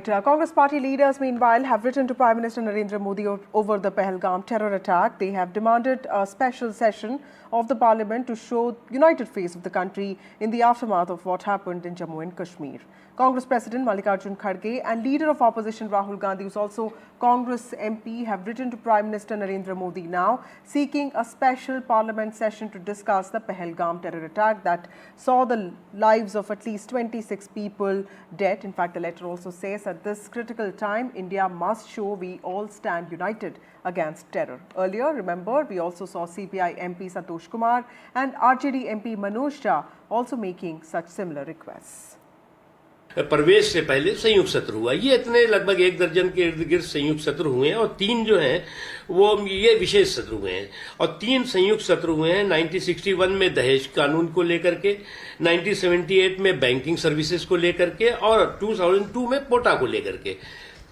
Congress party leaders, meanwhile, have written to Prime Minister Narendra Modi over the Pahalgam terror attack. They have demanded a special session of the parliament to show united face of the country in the aftermath of what happened in Jammu and Kashmir. Congress President Mallikarjun Kharge and leader of opposition Rahul Gandhi, who is also Congress MP, have written to Prime Minister Narendra Modi now, seeking a special parliament session to discuss the Pahalgam terror attack that saw the lives of at least 26 people dead. In fact, the letter also says at this critical time, India must show we all stand united against terror. Earlier, remember, we also saw CPI MP Santosh Kumar and RJD MP Manoj Jha also making such similar requests. प्रवेश से पहले संयुक्त सत्र हुआ। ये इतने लगभग 1 दर्जन के इर्द गिर्द संयुक्त सत्र हुए हैं और 3 जो हैं वो ये विशेष सत्र हुए हैं और 3 संयुक्त सत्र हुए हैं 1961 में दहेज कानून को लेकर के, 1978 में बैंकिंग सर्विसेज को लेकर के और 2002 में पोटा को लेकर के।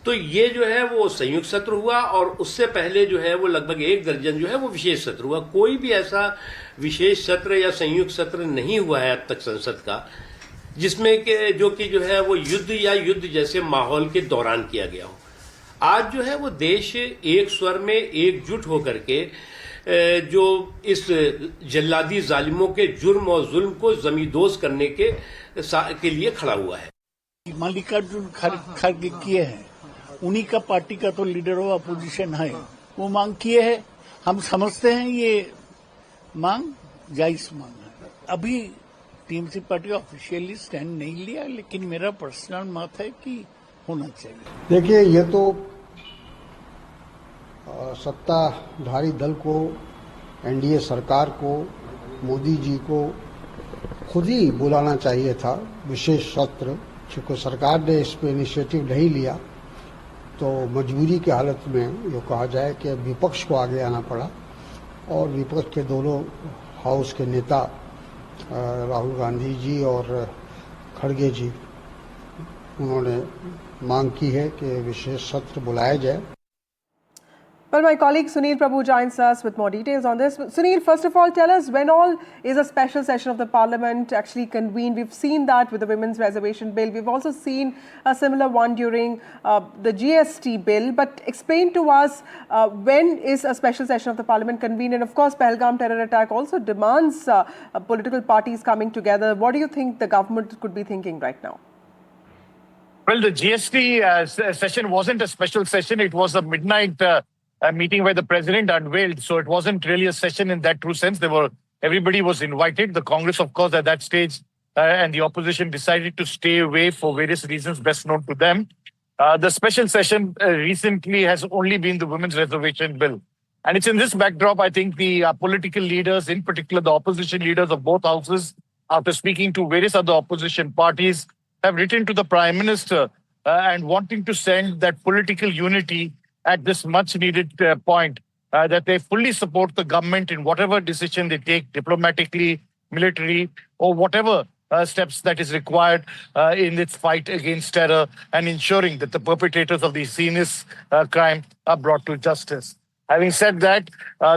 तो ये जो है वो संयुक्त सत्र हुआ और उससे पहले जो है वो लगभग 1 दर्जन जो है वो विशेष सत्र हुआ। कोई भी ऐसा विशेष सत्र या संयुक्त सत्र नहीं हुआ है अब तक संसद का जिसमें कि जो है वो युद्ध जैसे माहौल के दौरान किया गया हो। आज जो है वो देश एक स्वर में एकजुट होकर के जो इस जल्लादी जालिमों के जुर्म और जुल्म को जमींदोज करने के लिए खड़ा हुआ है। मल्लिकार्जुन खड़गे किए हैं, उन्हीं का पार्टी का तो लीडर ऑफ अपोजिशन है, वो मांग किए हैं। हम समझते हैं ये मांग जायज मांग है। अभी टीएमसी पार्टी ऑफिशियली स्टैंड नहीं लिया, लेकिन मेरा पर्सनल मत है कि होना चाहिए। देखिए, ये तो सत्ताधारी दल को, एनडीए सरकार को, मोदी जी को खुद ही बुलाना चाहिए था विशेष सत्र। क्योंकि सरकार ने इस पे इनिशिएटिव नहीं लिया तो मजबूरी की हालत में ये कहा जाए कि विपक्ष को आगे आना पड़ा और विपक्ष के दोनों हाउस के नेता राहुल गांधी जी और खड़गे जी, उन्होंने मांग की है कि विशेष सत्र बुलाया जाए। Well, my colleague Sunil Prabhu joins us with more details on this. Sunil, first of all, tell us when all is a special session of the Parliament actually convened. We've seen that with the Women's Reservation Bill. We've also seen a similar one during the GST bill. But explain to us when is a special session of the Parliament convened? And of course, Pahalgam terror attack also demands political parties coming together. What do you think the government could be thinking right now? Well, the GST session wasn't a special session. It was a midnight meeting where the president unveiled. So it wasn't really a session in that true sense. Everybody was invited. The Congress, of course, at that stage and the opposition decided to stay away for various reasons best known to them. The special session recently has only been the Women's Reservation Bill. And it's in this backdrop, I think the political leaders, in particular the opposition leaders of both houses, after speaking to various other opposition parties, have written to the Prime Minister and wanting to send that political unity at this much-needed point, that they fully support the government in whatever decision they take, diplomatically, military, or whatever steps that is required in its fight against terror and ensuring that the perpetrators of these heinous crime are brought to justice. Having said that,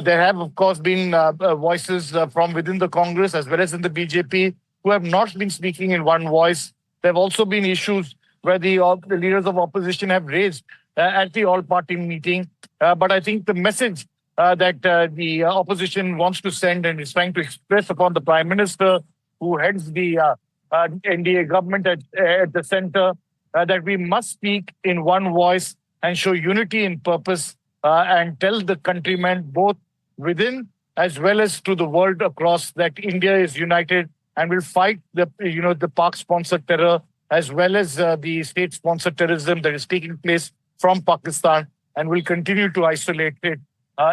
there have, of course, been voices from within the Congress as well as in the BJP who have not been speaking in one voice. There have also been issues where the leaders of opposition have raised at the all-party meeting. But I think the message that the opposition wants to send and is trying to express upon the Prime Minister, who heads the NDA government at the center, that we must speak in one voice and show unity in purpose and tell the countrymen, both within as well as to the world across, that India is united and will fight the Pak-sponsored terror as well as the state-sponsored terrorism that is taking place from Pakistan, and will continue to isolate it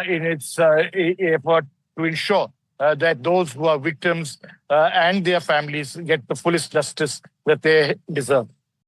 in its effort to ensure that those who are victims and their families get the fullest justice that they deserve.